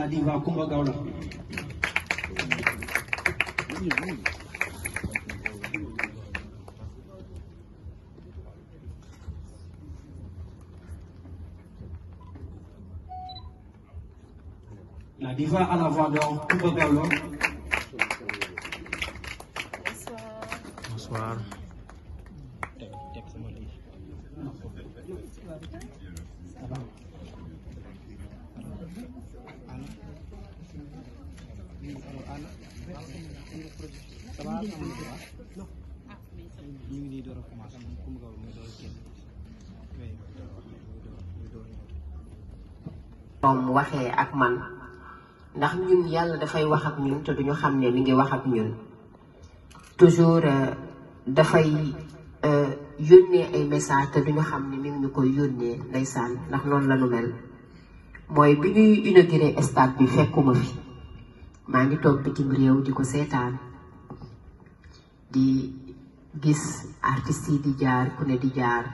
La diva Kumba Gawla. La diva à la voix d'or, Kumba Gawla. Bonsoir. moom waxee ak man ndax ñun yàlla dafay wax ak ñun te duñu xam ne mi ngi wax ak ñun toujours dafay yónnee ay message te duñu xam ne mi ngi ñu koy yónnee ndeysaan ndax noonu la nu mel mooy bi ñuy inauguré stade bi fekkuma fi maa ngi toog bitim réew di ko seetaan di gis artistes yi di jaar ku ne di jaar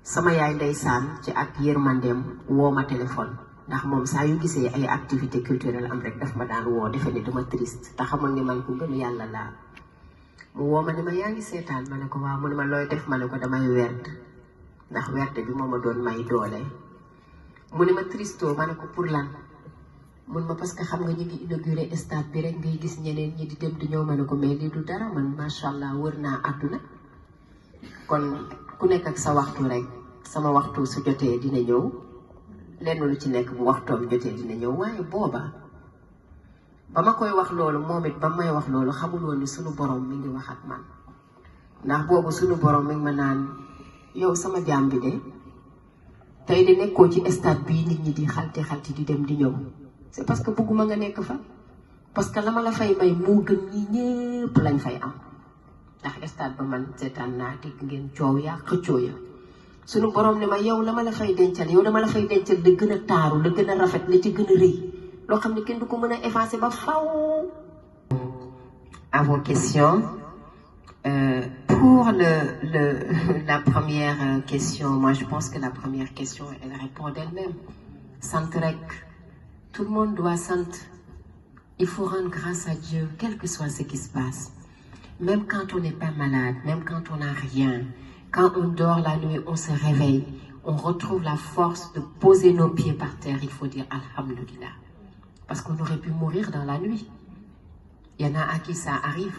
sama yaay ndeysaan ci ak yërmandeem woo ma téléphone ndax moom saa yu gisee ay activité culturelle am rek daf ma daan woo defe ne dama triste te xamul ni man ku gëm yàlla laa mu woo ma ne ma yaa ngi seetaan ma ne ko waaw mu ne ma looy def ma ne ko damay werd ndax werd bi moo ma doon may doole mu ne ma tristo ma ne ko pour lan mun ma parce que xam nga ñu ngi inauguré stade bi rek ngay gis ñeneen ñi di dem di ñëw ma ne ko mais lii du dara man macha allah wër naa àdduna kon ku nekk ak sa waxtu rek sama waxtu su jotee dina ñëw lenn lu ci nekk bu waxtoom jotee dina ñëw waaye booba ba ma koy wax loolu moom it ba may wax loolu xamul woon ni sunu borom mi ngi wax ak man ndax boobu sunu borom mi ngi ma naan yow sama jaam bi de tey de nekkoo ci stade bii nit ñi di xalti xalti di dem di ñëw c'est parce que bëgguma nga nekk fa parce que la ma la fay may moo gën ñi ñépp lañ fay am ndax stade ba man seetaan naa dégg ngeen coow yaa xëccoo ya sunu borom ne ma yow la ma la fay dencal yow dama la fay dencal la gën a taaru la gën a rafet la ci gën a rëy loo xam ne kenn du ko mën a effacer ba faw. À vos questions pour la première question moi je pense que la première question elle répond d'elle-même sant rek tout le monde doit sant il faut rendre grâce à Dieu quel que soit ce qui se passe même quand on n'est pas malade même quand on n'a rien. Quand on dort la nuit, on se réveille, on retrouve la force de poser nos pieds par terre, il faut dire Alhamdulillah. Parce qu'on aurait pu mourir dans la nuit. Il y en a à qui ça arrive.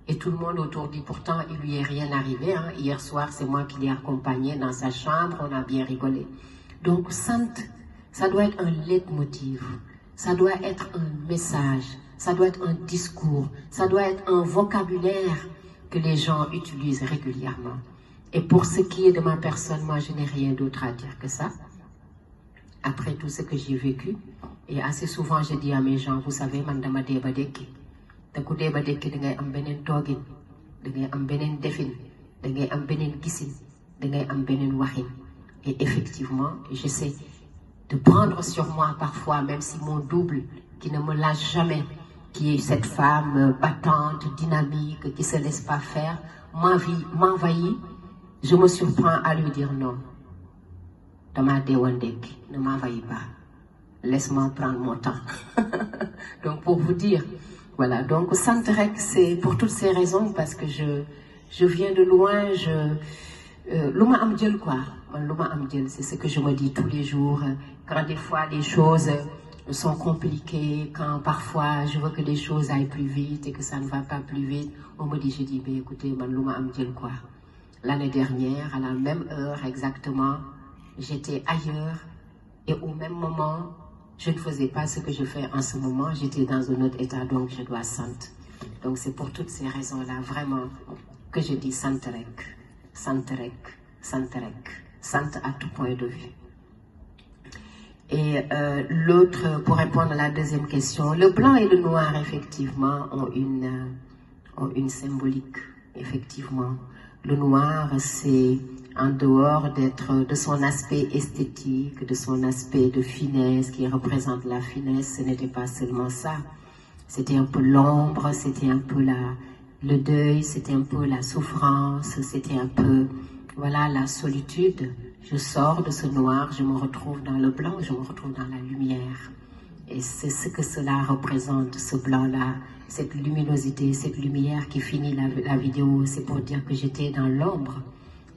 Et tout le monde autour dit, pourtant, il lui est rien arrivé. Hein. Hier soir, c'est moi qui l'ai accompagné dans sa chambre, on a bien rigolé. Donc, sainte, ça doit être un leitmotiv, ça doit être un message, ça doit être un discours, ça doit être un vocabulaire que les gens utilisent régulièrement. Et pour ce qui est de ma personne, moi, je n'ai rien d'autre à dire que ça. Après tout ce que j'ai vécu, et assez souvent, je dis à mes gens, vous savez, man dama dee ba dekki. Te ku dee ba dekki da ngay am beneen toogin, da ngay am beneen defin, da ngay am beneen gisin, da ngay am beneen waxin. Et effectivement, j'essaie de prendre sur moi parfois, même si mon double, qui ne me lâche jamais, qui est cette femme battante, dynamique, qui ne se laisse pas faire, m'envahit. Je me surprends à lui dire non. Dama dewandek, ne m'envahis pas. Laisse-moi prendre mon temps. Donc pour vous dire, voilà. Donc Santrek, c'est pour toutes ces raisons parce que je viens de loin. Luma amdjel quoi. Luma amdjel, c'est ce que je me dis tous les jours. Quand des fois les choses sont compliquées, quand parfois je veux que les choses aillent plus vite et que ça ne va pas plus vite, on me dit, je dis, ben écoutez, Luma amdjel quoi. L'année dernière, à la même heure exactement, j'étais ailleurs et au même moment, je ne faisais pas ce que je fais en ce moment, j'étais dans un autre état, donc je dois sant. Donc c'est pour toutes ces raisons-là, vraiment, que je dis Santrek, Santrek, Santrek, Sant à tout point de vue. Et l'autre, pour répondre à la deuxième question, le blanc et le noir, effectivement, ont une symbolique, effectivement. Le noir, c'est en dehors de son aspect esthétique, de son aspect de finesse, qui représente la finesse, ce n'était pas seulement ça. C'était un peu l'ombre, c'était un peu le deuil, c'était un peu la souffrance, c'était un peu, voilà, la solitude. Je sors de ce noir, je me retrouve dans le blanc, je me retrouve dans la lumière. Et c'est ce que cela représente, ce blanc-là, cette luminosité, cette lumière qui finit la vidéo. C'est pour dire que j'étais dans l'ombre,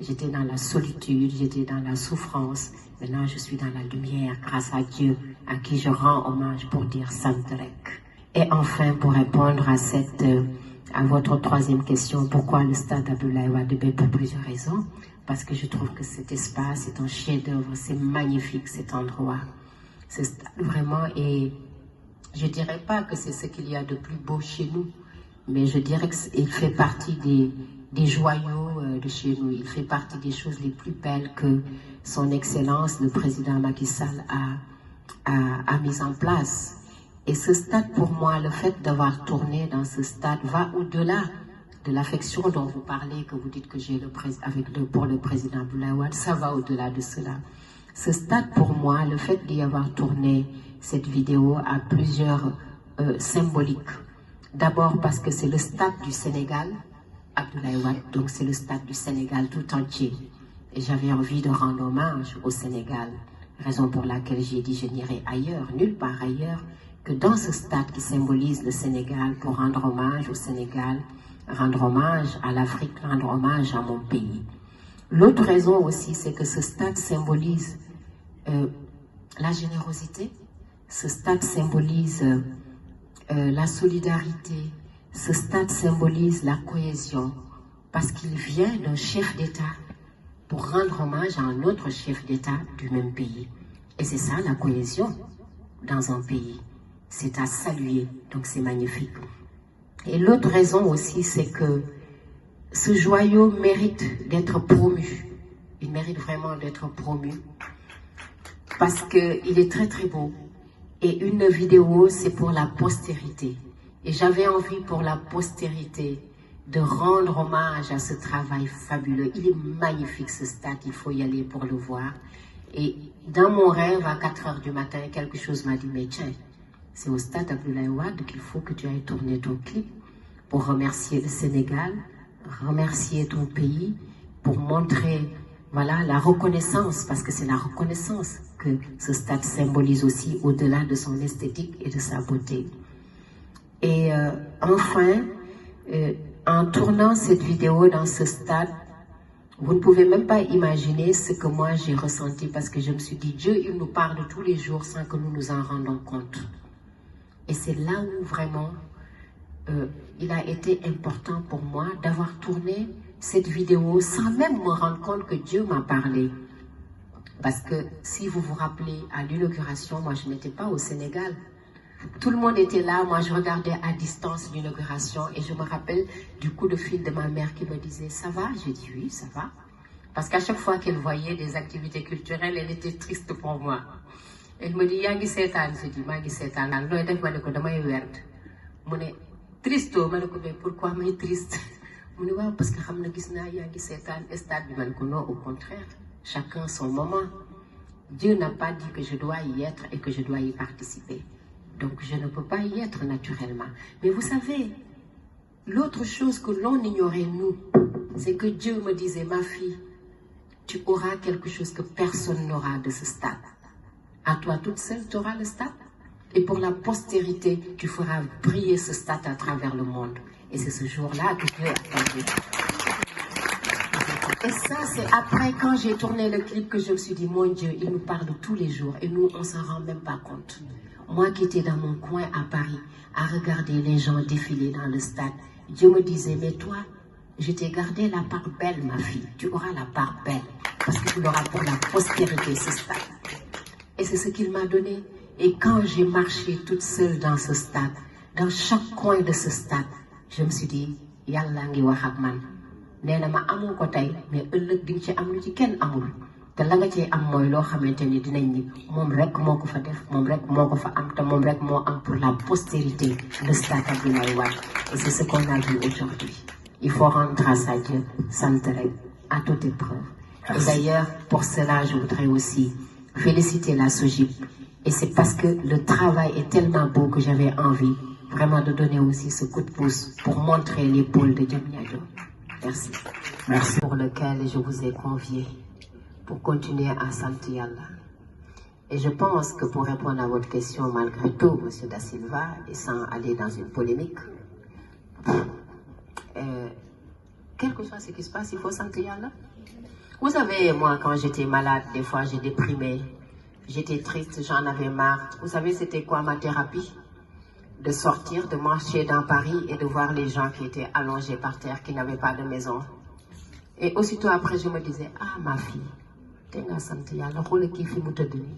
j'étais dans la solitude, j'étais dans la souffrance. Maintenant, je suis dans la lumière grâce à Dieu, à qui je rends hommage pour dire Santerek. Et enfin, pour répondre à votre troisième question, pourquoi le stade Abdoulaye Wade? Pour plusieurs raisons. Parce que je trouve que cet espace est un chef-d'œuvre, c'est magnifique cet endroit. Ce stade vraiment, et je dirais pas que c'est ce qu'il y a de plus beau chez nous, mais je dirais qu'il fait partie des joyaux de chez nous. Il fait partie des choses les plus belles que son Excellence, le président Macky Sall, a mis en place. Et ce stade, pour moi, le fait d'avoir tourné dans ce stade va au-delà de l'affection dont vous parlez, que vous dites que j'ai pour le président Abdoulaye Wade, ça va au-delà de cela. Ce stade, pour moi, le fait d'y avoir tourné cette vidéo a plusieurs symboliques. D'abord parce que c'est le stade du Sénégal, Abdoulaye Wade, donc c'est le stade du Sénégal tout entier. Et j'avais envie de rendre hommage au Sénégal, raison pour laquelle j'ai dit je n'irai ailleurs, nulle part ailleurs, que dans ce stade qui symbolise le Sénégal, pour rendre hommage au Sénégal, rendre hommage à l'Afrique, rendre hommage à mon pays. L'autre raison aussi, c'est que ce stade symbolise la générosité, ce stade symbolise la solidarité, ce stade symbolise la cohésion, parce qu'il vient d'un chef d'État pour rendre hommage à un autre chef d'État du même pays. Et c'est ça la cohésion dans un pays. C'est à saluer, donc c'est magnifique. Et l'autre raison aussi, c'est que ce joyau mérite d'être promu. Il mérite vraiment d'être promu parce qu'il est très très beau. Et une vidéo, c'est pour la postérité. Et j'avais envie pour la postérité de rendre hommage à ce travail fabuleux. Il est magnifique ce stade, il faut y aller pour le voir. Et dans mon rêve, à 4 heures du matin, quelque chose m'a dit, mais tiens, c'est au stade Abdoulaye Wade qu'il faut que tu ailles tourner ton clip pour remercier le Sénégal, remercier ton pays, pour montrer voilà, la reconnaissance, parce que c'est la reconnaissance que ce stade symbolise aussi au-delà de son esthétique et de sa beauté. Et enfin, en tournant cette vidéo dans ce stade, vous ne pouvez même pas imaginer ce que moi j'ai ressenti, parce que je me suis dit, Dieu, il nous parle tous les jours sans que nous nous en rendons compte. Et c'est là où vraiment il a été important pour moi d'avoir tourné cette vidéo sans même me rendre compte que Dieu m'a parlé. Parce que si vous vous rappelez, à l'inauguration, moi je n'étais pas au Sénégal. Tout le monde était là, moi je regardais à distance l'inauguration et je me rappelle du coup de fil de ma mère qui me disait « Ça va ?» J'ai dit « Oui, ça va. » Parce qu'à chaque fois qu'elle voyait des activités culturelles, elle était triste pour moi. Elle me dit « Yangi setan ?» J'ai dit « Mangi setan ?» Loy def ma ne ko damay werd. Mu ne tristo ma ne ko mais pourquoi may triste? Mu ne waaw parce que xam na gis naa yangi setan stade bi ma ne ko non, au contraire. Chacun son moment. Dieu n'a pas dit que je dois y être et que je dois y participer. Donc je ne peux pas y être naturellement. Mais vous savez, l'autre chose que l'on ignorait nous, c'est que Dieu me disait, ma fille, tu auras quelque chose que personne n'aura de ce stade. À toi toute seule, tu auras le stade. Et pour la postérité, tu feras briller ce stade à travers le monde. Et c'est ce jour-là que Dieu a attendu. Et ça, c'est après, quand j'ai tourné le clip, que je me suis dit, mon Dieu, il nous parle tous les jours. Et nous, on ne s'en rend même pas compte. Moi qui étais dans mon coin à Paris, à regarder les gens défiler dans le stade, Dieu me disait, mais toi, je t'ai gardé la part belle, ma fille. Tu auras la part belle. Parce que tu l'auras pour la postérité, ce stade. Et c'est ce qu'il m'a donné. Et quand j'ai marché toute seule dans ce stade, dans chaque coin de ce stade, je me suis dit, Yalla ngi wax ak man. Néna ma amu ko tay, mais ëlëk di ci am lu ci kenn amul. Té la nga ci am moy lo xamanteni dinañ ni mom rek moko fa def, mom rek moko fa am, té mom rek mo am pour la postérité de stade Abdoulaye Wade. Et c'est ce qu'on a vu aujourd'hui. Il faut rendre grâce à Dieu, Santerek, à toute épreuve. Et d'ailleurs, pour cela, je voudrais aussi féliciter la SOGIP. Et c'est parce que le travail est tellement beau que j'avais envie vraiment de donner aussi ce coup de pouce pour montrer l'épaule de Diamniadio. Merci. Merci. Pour lequel je vous ai convié pour continuer à sentir Allah. Et je pense que pour répondre à votre question, malgré tout, M. Da Silva, et sans aller dans une polémique, quel que soit ce qui se passe, il faut sentir là. Vous savez, moi, quand j'étais malade, des fois, j'ai déprimé, j'étais triste, j'en avais marre. Vous savez, c'était quoi ma thérapie? De sortir, de marcher dans Paris et de voir les gens qui étaient allongés par terre, qui n'avaient pas de maison. Et aussitôt après, je me disais, ah, ma fille, t'es nga sant yàlla xoolal kii fi mu tëdd nii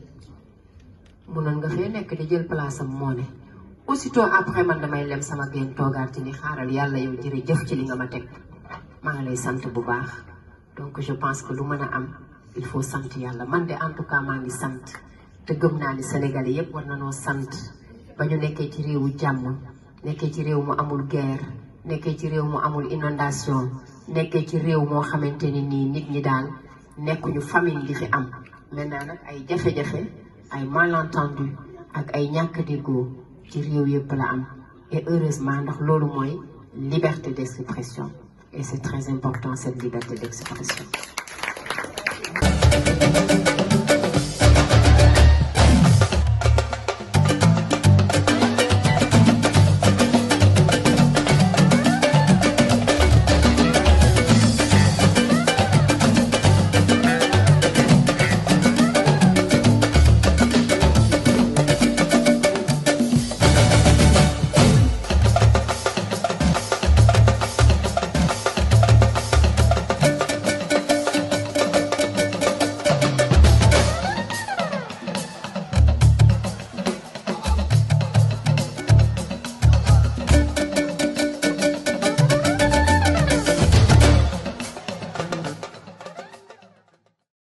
munoon nga fee nekk di jël place am moo ne. Aussitôt après, man damay lem sama génn toogaat ci ni xaaral yàlla yow jërëjëf ci li nga ma teg maa ngi lay sant bu baax. Donc je pense que lu mën a am il faut sant yàlla man de en tout cas maa ngi sant te gëm naa ni Sénégalais yépp war nañoo sant ba ñu nekkee ci réewu jàmm, nekkee ci réew mu amul guerre, nekkee ci réew mu amul inondation, nekkee ci réew moo xamante ni nii nit ñi daal nekkuñu famille li fi am. Maintenant nag ay jafe-jafe, ay malentendu ak ay ñàkk déggoo ci réew yëpp la am. Et heureusement ndax loolu mooy liberté d'expression. Et c'est très important cette liberté d'expression.